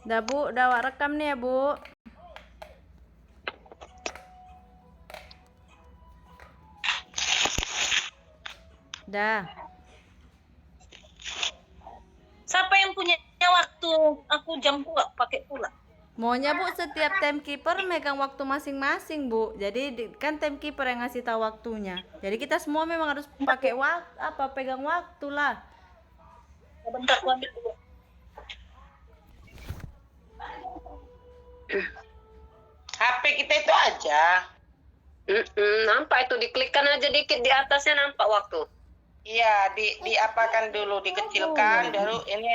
Dah Bu, dah awak rekam nih ya Bu. Dah. Siapa yang punya waktu? Aku jam pula pakai pula. Maunya Bu setiap timekeeper megang waktu masing-masing Bu. Jadi kan timekeeper yang ngasih tahu waktunya. Jadi kita semua memang harus pakai pegang waktu lah. Bentar aku ambil dulu. HP kita itu aja. Nampak itu, diklikkan aja dikit di atasnya nampak waktu. Iya, diapakan dulu, dikecilkan, baru ini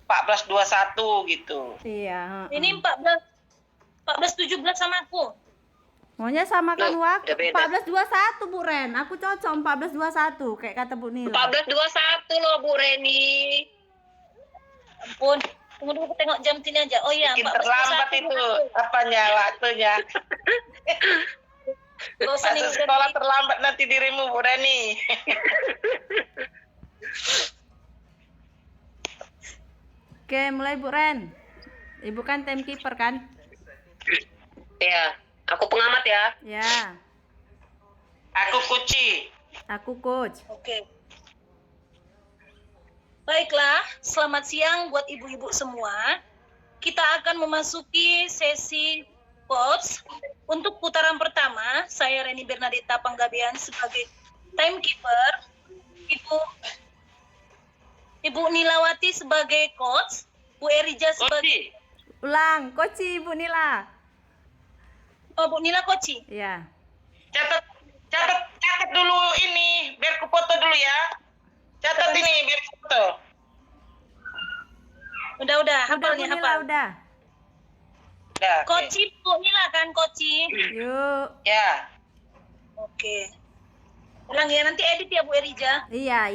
14.21 gitu. Iya. Ini 14.17 sama aku. Maunya samakan Loh, waktu. udah beda. 14.21 Bu Ren. Aku cocok 14.21 kayak kata Bu Nila. 14.21 loh Bu Reni. Ampun. Tunggu dulu, aku tengok jam sini aja. Oh iya, Bikin terlambat 14.21. itu apanya waktunya. Gak usah nih, Masuk sekolah terlambat nanti dirimu, Bu Reni. Oke, mulai Bu Ren. Ibu kan timekeeper kan? Ya, aku pengamat ya. Ya. Aku Kuci. Aku coach. Oke. Baiklah, selamat siang buat ibu-ibu semua. Kita akan memasuki sesi coach. Untuk putaran pertama, saya Reni Bernadetta Panggabean sebagai timekeeper, Ibu Nilawati sebagai coach, Bu Erija sebagai Kuci. Ulang, koci Bu Nila. Bu Nila coach. Ya. Catat dulu ini, biar ku foto dulu ya. Catat ini, biar ku foto. Udah, hafal Udah Bu nih, Nila hafal. udah. Udah, oke. Coach Bu Nila kan, coach? Yuk. Ya. Oke. Ulang ya, nanti edit ya Bu Erija. Iya.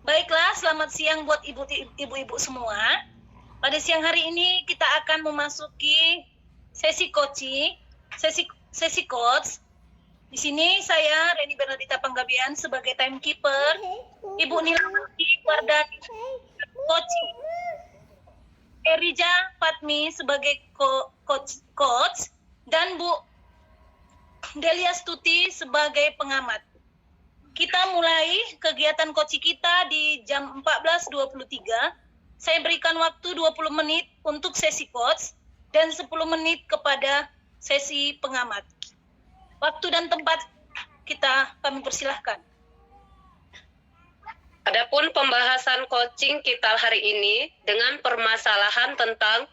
Baiklah, selamat siang buat ibu-ibu semua. Pada siang hari ini kita akan memasuki sesi coaching, sesi coach. Di sini saya Reni Bernadetta Panggabean sebagai timekeeper, Ibu Nilawati Wardan coaching, Erija Fatmi sebagai coach, dan Bu Delia Stuti sebagai pengamat. Kita mulai kegiatan coaching kita di jam 14.23. Saya berikan waktu 20 menit untuk sesi coach dan 10 menit kepada sesi pengamat. Waktu dan tempat kami persilahkan. Adapun pembahasan coaching kita hari ini dengan permasalahan tentang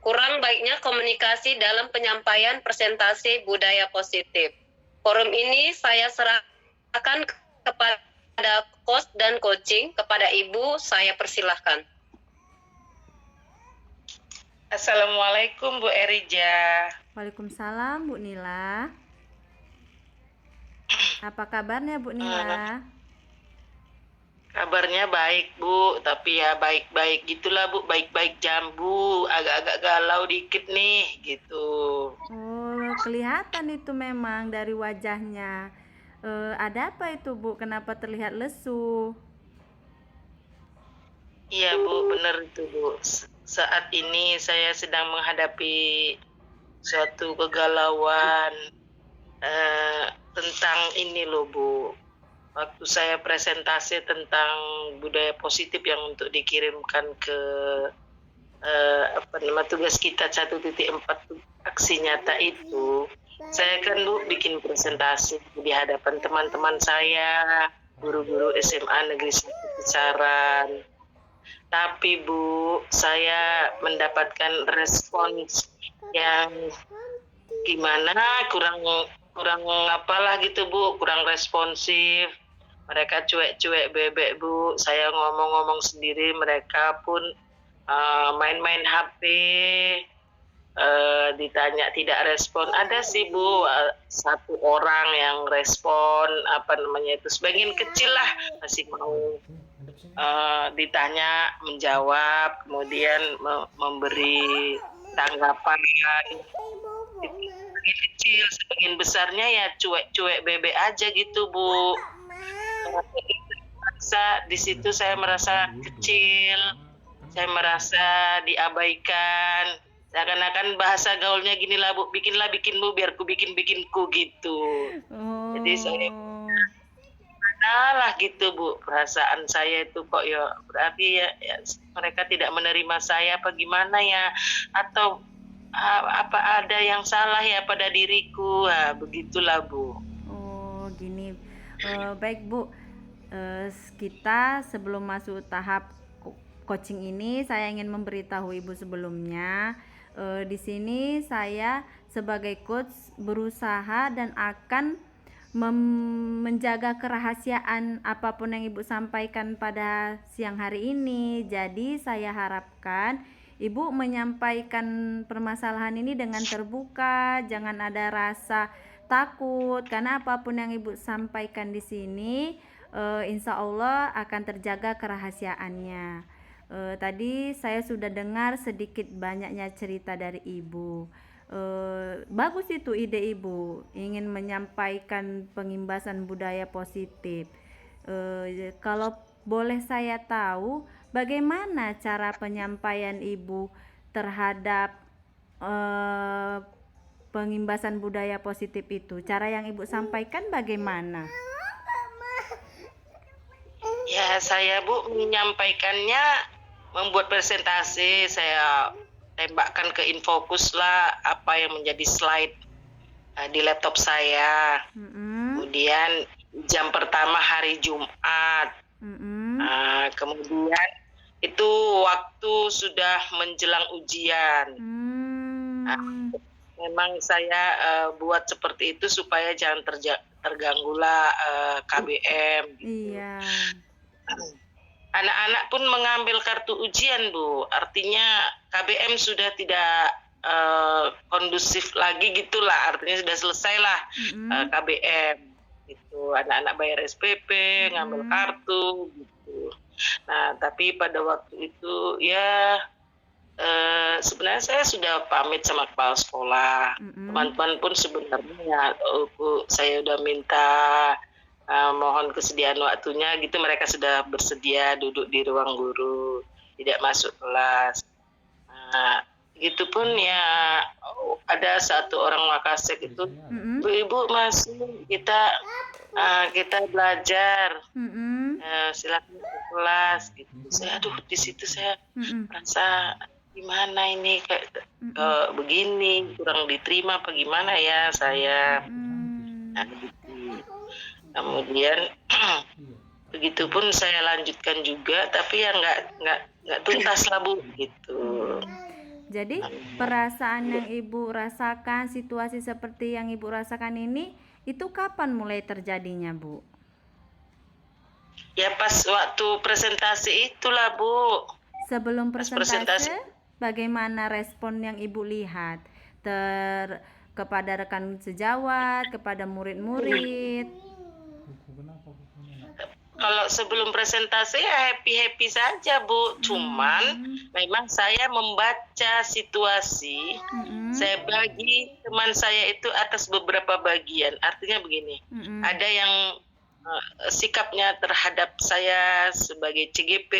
kurang baiknya komunikasi dalam penyampaian presentasi budaya positif. Forum ini saya serahkan kepada coach dan coaching. Kepada Ibu, saya persilahkan. Assalamualaikum Bu Erija. Waalaikumsalam Bu Nila. Apa kabarnya Bu Nila? Kabarnya baik Bu, tapi ya baik-baik gitulah Bu, baik-baik jambu, agak-agak galau dikit nih gitu. Oh, kelihatan itu memang dari wajahnya. Ada apa itu Bu? Kenapa terlihat lesu? Iya Bu, benar itu Bu. Saat ini saya sedang menghadapi suatu kegalauan tentang ini loh Bu. Waktu saya presentasi tentang budaya positif yang untuk dikirimkan ke tugas kita 1.4 aksi nyata itu, saya kan Bu bikin presentasi di hadapan teman-teman saya, guru-guru SMA Negeri 1 Pasaran. Tapi Bu, saya mendapatkan respons yang gimana, kurang apalah gitu Bu, kurang responsif. Mereka cuek-cuek bebek Bu, saya ngomong-ngomong sendiri, mereka pun main-main HP, ditanya tidak respon. Ada sih Bu, satu orang yang respon, itu sebagian kecil lah, masih mau ditanya, menjawab, kemudian memberi tanggapan. Sebagian kecil, sebagian besarnya ya cuek-cuek bebek aja gitu Bu. Di situ saya merasa kecil, saya merasa diabaikan. Seakan-akan bahasa gaulnya gini lah Bu, bikinlah bikinmu biar ku bikin-bikinku gitu. Oh. Jadi saya lah gitu Bu, perasaan saya itu kok ya berarti ya mereka tidak menerima saya apa gimana ya, atau apa ada yang salah ya pada diriku, begitulah Bu. Oh, gini. Baik Bu, kita sebelum masuk tahap coaching ini, saya ingin memberitahu Ibu sebelumnya. Di sini saya sebagai coach berusaha dan akan menjaga kerahasiaan apapun yang Ibu sampaikan pada siang hari ini. Jadi saya harapkan Ibu menyampaikan permasalahan ini dengan terbuka, jangan ada rasa takut, karena apapun yang Ibu sampaikan di sini insya Allah akan terjaga kerahasiaannya. Tadi saya sudah dengar sedikit banyaknya cerita dari Ibu. Bagus itu ide Ibu, ingin menyampaikan pengimbasan budaya positif. Kalau boleh saya tahu, bagaimana cara penyampaian Ibu terhadap pengimbasan budaya positif itu? Cara yang Ibu sampaikan bagaimana? Ya saya Bu menyampaikannya membuat presentasi, saya tembakkan ke Infocus lah apa yang menjadi slide di laptop saya. Kemudian jam pertama hari Jumat. Kemudian itu waktu sudah menjelang ujian. Memang saya buat seperti itu supaya jangan terganggulah KBM. Gitu. Iya. Anak-anak pun mengambil kartu ujian Bu, artinya KBM sudah tidak kondusif lagi gitulah, artinya sudah selesai lah KBM gitu. Anak-anak bayar SPP, ngambil kartu gitu. Nah tapi pada waktu itu ya sebenarnya saya sudah pamit sama kepala sekolah. Teman-teman pun sebenarnya Bu, saya udah minta mohon kesediaan waktunya gitu, mereka sudah bersedia duduk di ruang guru, tidak masuk kelas. Gitu pun ya ada satu orang Makassar itu, Bu-ibu masuk, kita belajar, silakan ke kelas gitu. Saya di situ saya merasa gimana ini kayak begini kurang diterima apa gimana ya saya. Nah, gitu. Kemudian begitupun saya lanjutkan juga, tapi ya nggak tuntas lah Bu gitu. Jadi perasaan yang Ibu rasakan, situasi seperti yang Ibu rasakan ini, itu kapan mulai terjadinya Bu? Ya pas waktu presentasi itulah Bu. Sebelum presentasi, bagaimana respon yang Ibu lihat kepada rekan sejawat, kepada murid-murid? Kalau sebelum presentasi ya happy saja Bu, cuman memang saya membaca situasi, saya bagi teman saya itu atas beberapa bagian. Artinya begini, ada yang sikapnya terhadap saya sebagai CGP,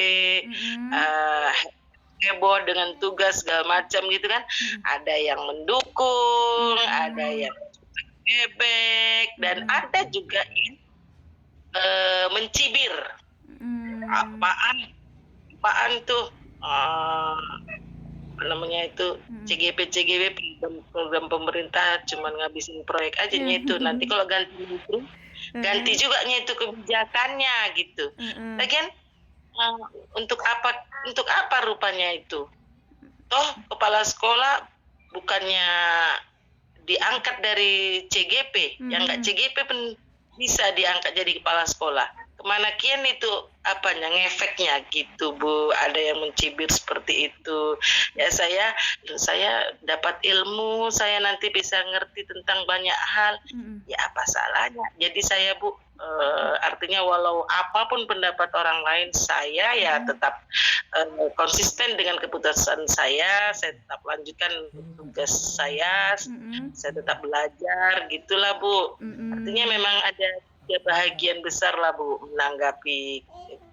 heboh dengan tugas segala macam gitu kan. Ada yang mendukung, ada yang bebek, dan ada juga yang mencibir. Apaan tuh apa namanya itu CGP program pemerintah cuman ngabisin proyek aja itu, nanti kalau ganti juga itu kebijakannya gitu. Lagian untuk apa rupanya itu? Toh kepala sekolah bukannya diangkat dari CGP, yang nggak CGP pun bisa diangkat jadi kepala sekolah. Kemana kian itu apanya ngefeknya gitu Bu, ada yang mencibir seperti itu. Ya saya dapat ilmu, saya nanti bisa ngerti tentang banyak hal. Ya apa salahnya? Jadi saya Bu, artinya walau apapun pendapat orang lain, saya ya tetap konsisten dengan keputusan saya tetap lanjutkan tugas saya tetap belajar gitulah Bu. Artinya memang ada bahagian besar lah Bu menanggapi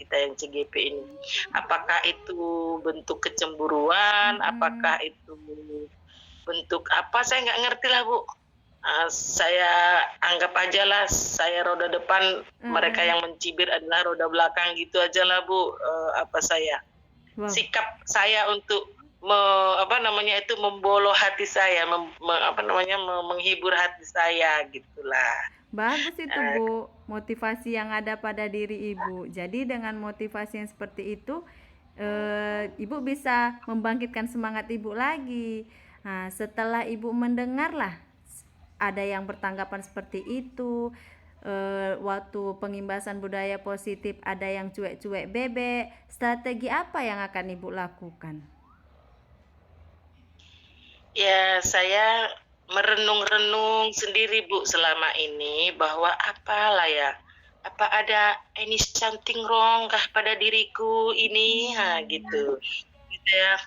kita yang CGP ini. Apakah itu bentuk kecemburuan, apakah itu bentuk apa, saya nggak ngerti lah Bu. Saya anggap aja lah saya roda depan, mereka yang mencibir adalah roda belakang gitu aja lah Bu. Wow. Sikap saya untuk memboloh hati saya, menghibur hati saya gitulah. Bagus itu Bu, motivasi yang ada pada diri Ibu. Jadi dengan motivasi yang seperti itu, Ibu bisa membangkitkan semangat Ibu lagi. Nah, setelah Ibu mendengarlah ada yang bertanggapan seperti itu, waktu pengimbasan budaya positif ada yang cuek-cuek bebek, strategi apa yang akan Ibu lakukan? Ya, saya merenung-renung sendiri Bu selama ini bahwa apa ada any something wrong kah pada diriku ini, gitu ya.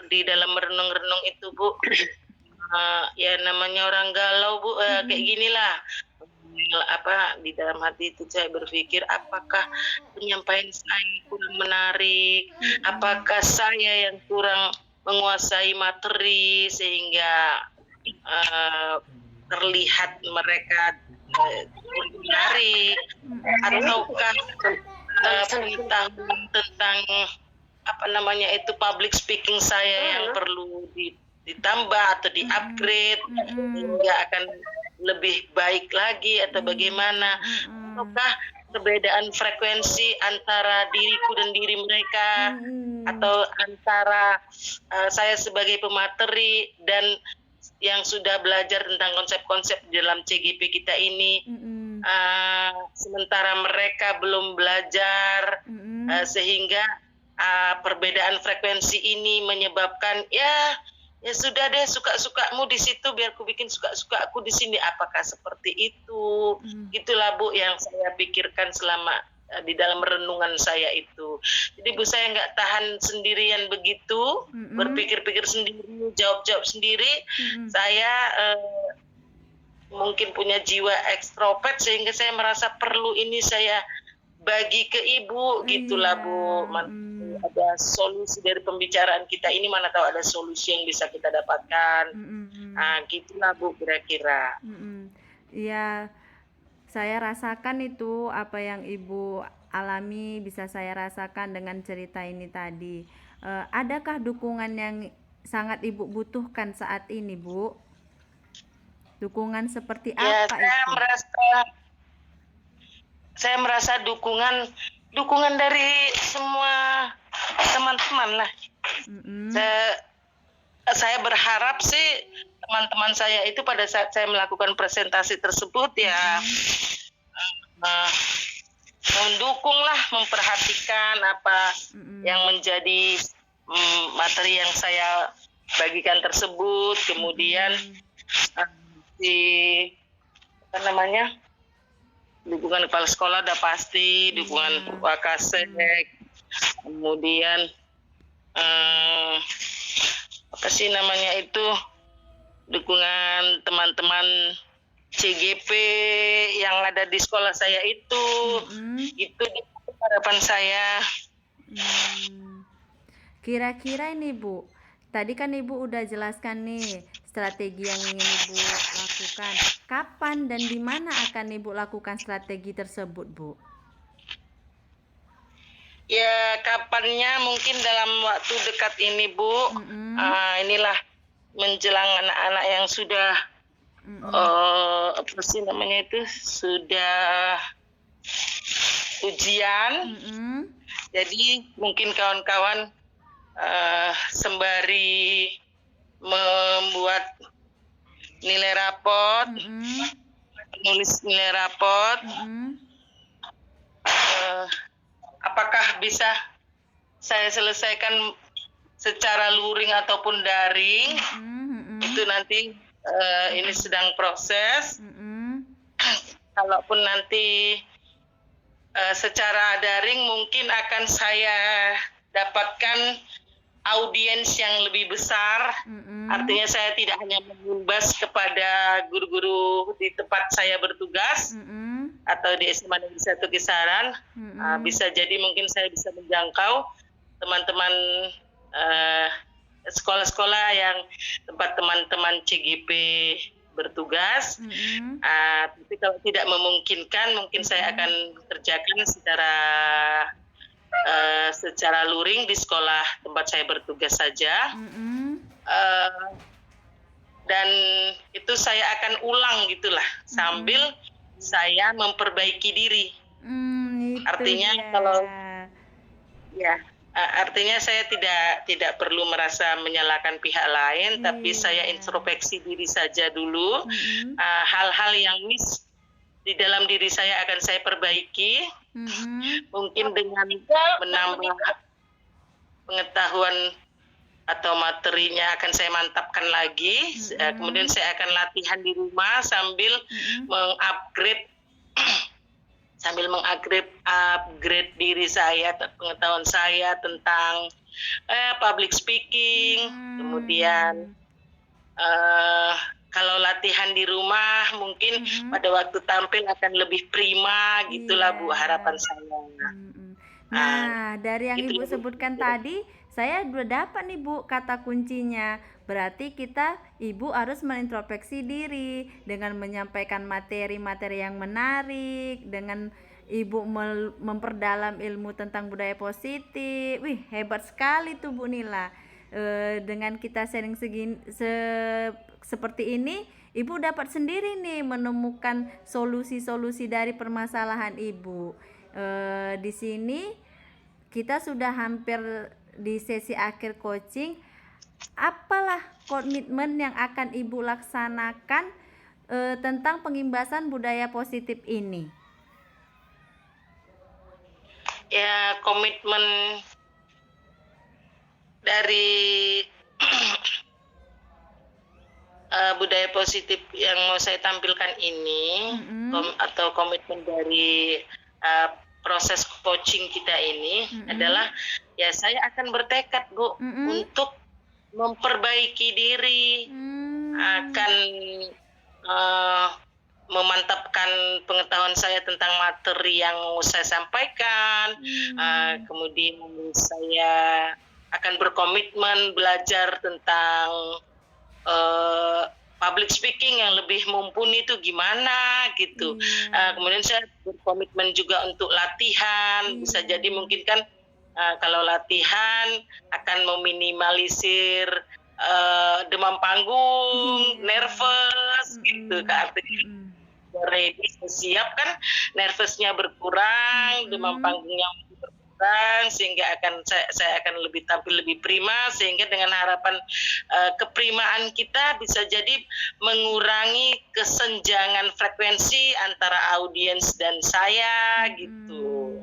Di dalam merenung-renung itu Bu, ya namanya orang galau Bu, kayak ginilah. Di dalam hati itu saya berpikir, apakah penyampaian saya kurang menarik, apakah saya yang kurang menguasai materi sehingga terlihat mereka menarik, ataukah pengetahuan tentang public speaking saya yang perlu ditambah atau di-upgrade sehingga akan lebih baik lagi, atau bagaimana, ataukah perbedaan frekuensi antara diriku dan diri mereka, atau antara saya sebagai pemateri dan yang sudah belajar tentang konsep-konsep dalam CGP kita ini, sementara mereka belum belajar, sehingga perbedaan frekuensi ini menyebabkan ya sudah deh, suka-sukamu di situ biar aku bikin suka-sukaku di sini. Apakah seperti itu? Itulah Bu yang saya pikirkan selama di dalam renungan saya itu. Jadi Bu, saya nggak tahan sendirian begitu, berpikir-pikir sendiri, jawab-jawab sendiri. Saya mungkin punya jiwa ekstrovert sehingga saya merasa perlu ini saya bagi ke Ibu, gitulah Bu. Ada solusi dari pembicaraan kita ini, mana tahu ada solusi yang bisa kita dapatkan. Gitulah Bu kira-kira. Iya, saya rasakan itu apa yang Ibu alami, bisa saya rasakan dengan cerita ini tadi. Adakah dukungan yang sangat Ibu butuhkan saat ini, Bu? Dukungan seperti apa itu? Saya merasa dukungan dari semua teman-teman lah. Saya berharap sih teman-teman saya itu pada saat saya melakukan presentasi tersebut ya mendukung lah, memperhatikan apa yang menjadi materi yang saya bagikan tersebut. Kemudian dukungan kepala sekolah udah pasti, dukungan Wakasek, kemudian dukungan teman-teman CGP yang ada di sekolah saya itu, itu harapan saya. Kira-kira ini Bu, tadi kan Ibu udah jelaskan nih strategi yang ingin Ibu lakukan. Kapan dan di mana akan Ibu lakukan strategi tersebut, Bu? Ya, kapannya mungkin dalam waktu dekat ini, Bu. Inilah menjelang anak-anak yang sudah sudah ujian. Jadi mungkin kawan-kawan sembari membuat nilai raport, menulis nilai raport, apakah bisa saya selesaikan secara luring ataupun daring? Itu nanti ini sedang proses. Kalaupun nanti secara daring mungkin akan saya dapatkan audiens yang lebih besar. Artinya saya tidak hanya mengimbas kepada guru-guru di tempat saya bertugas, atau di SMA Negeri 1 Kisaran, bisa jadi mungkin saya bisa menjangkau teman-teman sekolah-sekolah yang tempat teman-teman CGP bertugas. Tapi kalau tidak memungkinkan, mungkin saya akan kerjakan secara luring di sekolah tempat saya bertugas saja. Dan itu saya akan ulang gitulah sambil saya memperbaiki diri. Artinya kalau artinya saya tidak perlu merasa menyalahkan pihak lain, tapi saya introspeksi diri saja dulu. Hal-hal yang miss di dalam diri saya akan saya perbaiki. Mungkin dengan menambah pengetahuan atau materinya akan saya mantapkan lagi. Kemudian saya akan latihan di rumah sambil upgrade diri saya, pengetahuan saya tentang public speaking. Kemudian kalau latihan di rumah mungkin pada waktu tampil akan lebih prima, gitulah Bu harapan saya. Nah, dari yang Ibu sebutkan tadi, saya udah dapat nih Bu kata kuncinya. Berarti Ibu harus menintrospeksi diri dengan menyampaikan materi-materi yang menarik, dengan Ibu memperdalam ilmu tentang budaya positif. Wih, hebat sekali tuh Bu Nila. Dengan kita sharing seperti ini, Ibu dapat sendiri nih menemukan solusi-solusi dari permasalahan Ibu. Di sini kita sudah hampir di sesi akhir coaching. Apalah komitmen yang akan Ibu laksanakan tentang pengimbasan budaya positif ini? Ya, komitmen dari budaya positif yang mau saya tampilkan ini, atau komitmen dari proses coaching kita ini adalah, ya saya akan bertekad Bu untuk memperbaiki diri, akan memantapkan pengetahuan saya tentang materi yang mau saya sampaikan. Kemudian saya akan berkomitmen belajar tentang public speaking yang lebih mumpuni itu gimana gitu. Kemudian saya berkomitmen juga untuk latihan. Bisa jadi mungkin kan kalau latihan akan meminimalisir demam panggung, nervous gitu kan. Ready, siap kan, nervousnya berkurang, demam panggungnya berkurang, sehingga saya akan tampil lebih prima, sehingga dengan harapan keprimaan kita bisa jadi mengurangi kesenjangan frekuensi antara audiens dan saya gitu.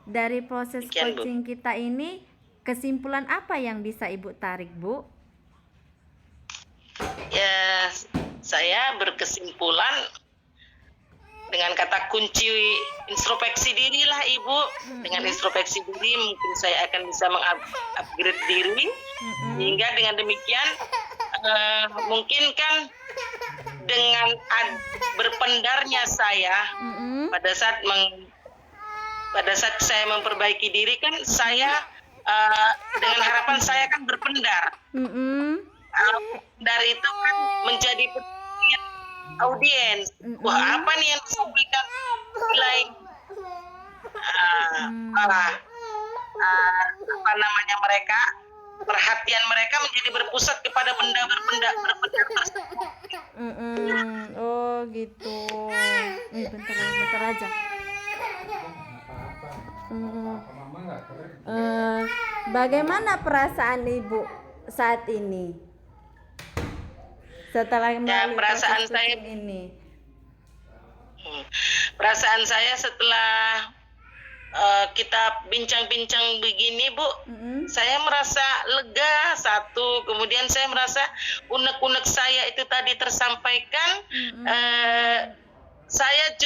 Dari proses coaching kita ini, kesimpulan apa yang bisa Ibu tarik, Bu? Ya, saya berkesimpulan dengan kata kunci introspeksi diri lah Ibu. Dengan introspeksi diri mungkin saya akan bisa mengupgrade diri, sehingga dengan demikian mungkin kan dengan berpendarnya saya pada saat saya memperbaiki diri kan saya dengan harapan saya kan berpendar. Dari itu kan menjadi perhatian audiens. Wah, apa nih yang disampaikan nilai mereka, perhatian mereka menjadi berpusat kepada benda berpendar tersebut. Oh gitu. Bentar aja. Bagaimana perasaan Ibu saat ini? Setelah melalui perasaan saya ini. Perasaan saya setelah kita bincang-bincang begini Bu, saya merasa lega satu, kemudian saya merasa unek-unek saya itu tadi tersampaikan. Saya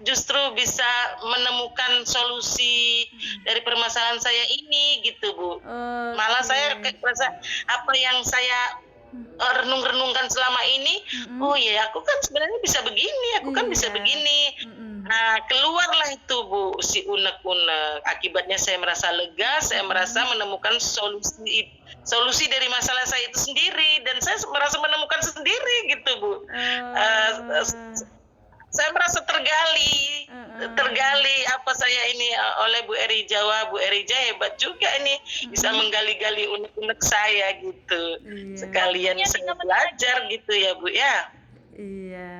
justru bisa menemukan solusi dari permasalahan saya ini gitu Bu. Malah saya merasa apa yang saya renung-renungkan selama ini, oh ya aku kan sebenarnya bisa begini, aku kan bisa Iya. begini. Nah, keluarlah itu Bu, si unek-unek. Akibatnya saya merasa lega, saya merasa menemukan solusi dari masalah saya itu sendiri, dan saya merasa menemukan sendiri gitu Bu. Saya merasa tergali apa saya ini oleh Bu Erija. Wah, Bu Erija hebat juga ini, bisa menggali-gali unek-unek saya gitu. Iya. Sekalian Iya, saya kita belajar gitu ya Bu ya. Iya.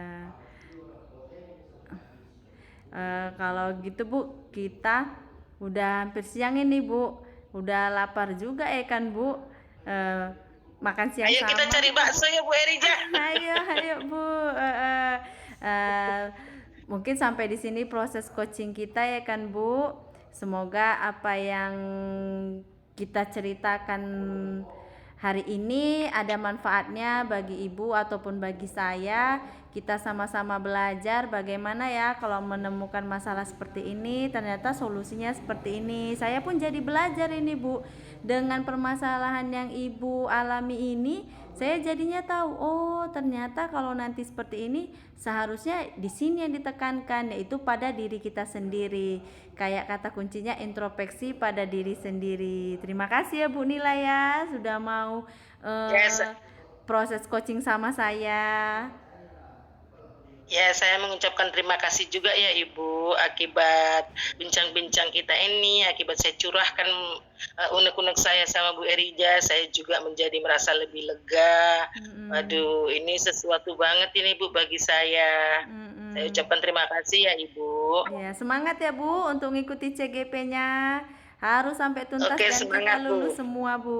Kalau gitu Bu, kita udah hampir siang ini Bu, udah lapar juga kan Bu. Makan siang Ayo sama. kita cari bakso ya Bu Erija. Ayo Bu. Mungkin sampai di sini proses coaching kita ya kan Bu. Semoga apa yang kita ceritakan hari ini ada manfaatnya bagi Ibu ataupun bagi saya. Kita sama-sama belajar bagaimana ya kalau menemukan masalah seperti ini, ternyata solusinya seperti ini. Saya pun jadi belajar ini Bu. Dengan permasalahan yang Ibu alami ini, saya jadinya tahu, oh ternyata kalau nanti seperti ini seharusnya di sini yang ditekankan, yaitu pada diri kita sendiri. Kayak kata kuncinya introspeksi pada diri sendiri. Terima kasih ya Bu Nila ya sudah mau Yes. proses coaching sama saya. Ya, saya mengucapkan terima kasih juga ya Ibu, akibat bincang-bincang kita ini, akibat saya curahkan unek-unek saya sama Bu Erija, saya juga menjadi merasa lebih lega. Waduh, ini sesuatu banget ini Bu bagi saya. Saya ucapkan terima kasih ya Ibu. Ya, semangat ya Bu untuk ngikuti CGP-nya. Harus sampai tuntas Oke, dan kita semangat, Bu. lulus semua Bu.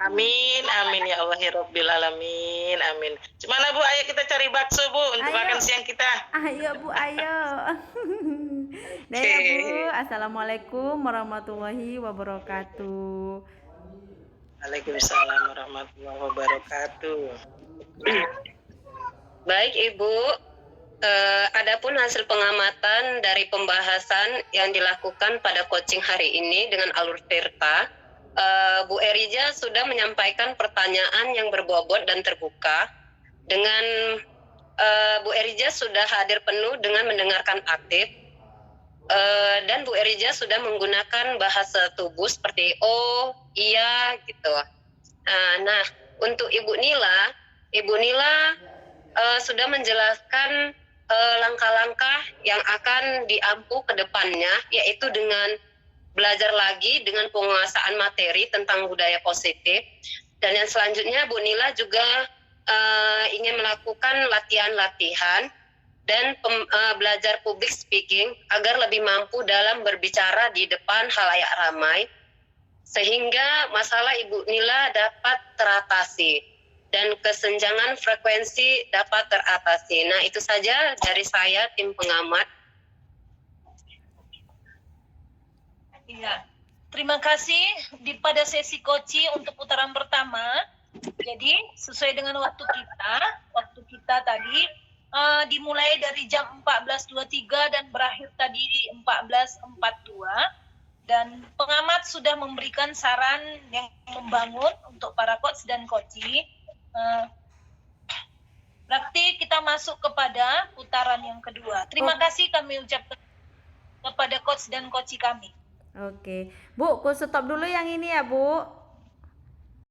Amin, amin ya Allah ya Rabbil Alamin, amin. Gimana Bu, ayo kita cari bakso Bu untuk Ayo. makan siang kita. Ayo Bu, ayo. Dah ya Bu. Assalamualaikum warahmatullahi wabarakatuh. Waalaikumsalam warahmatullahi wabarakatuh. Baik Ibu, adapun hasil pengamatan dari pembahasan yang dilakukan pada coaching hari ini dengan alur Tirta, Bu Erija sudah menyampaikan pertanyaan yang berbobot dan terbuka. Dengan Bu Erija sudah hadir penuh dengan mendengarkan aktif, dan Bu Erija sudah menggunakan bahasa tubuh seperti oh, iya gitu. Nah, untuk Ibu Nila sudah menjelaskan langkah-langkah yang akan diampu ke depannya, yaitu dengan belajar lagi dengan penguasaan materi tentang budaya positif. Dan yang selanjutnya Bu Nila juga ingin melakukan latihan-latihan dan belajar public speaking agar lebih mampu dalam berbicara di depan khalayak ramai, sehingga masalah Ibu Nila dapat teratasi dan kesenjangan frekuensi dapat teratasi. Nah, itu saja dari saya, tim pengamat. Iya, terima kasih pada sesi coaching untuk putaran pertama. Jadi sesuai dengan waktu kita tadi dimulai dari jam 14.23 dan berakhir tadi 14.42. Dan pengamat sudah memberikan saran yang membangun untuk para coach dan coaching. Berarti kita masuk kepada putaran yang kedua. Terima kasih kami ucapkan kepada coach dan coaching kami. Oke. Bu, ku stop dulu yang ini ya Bu.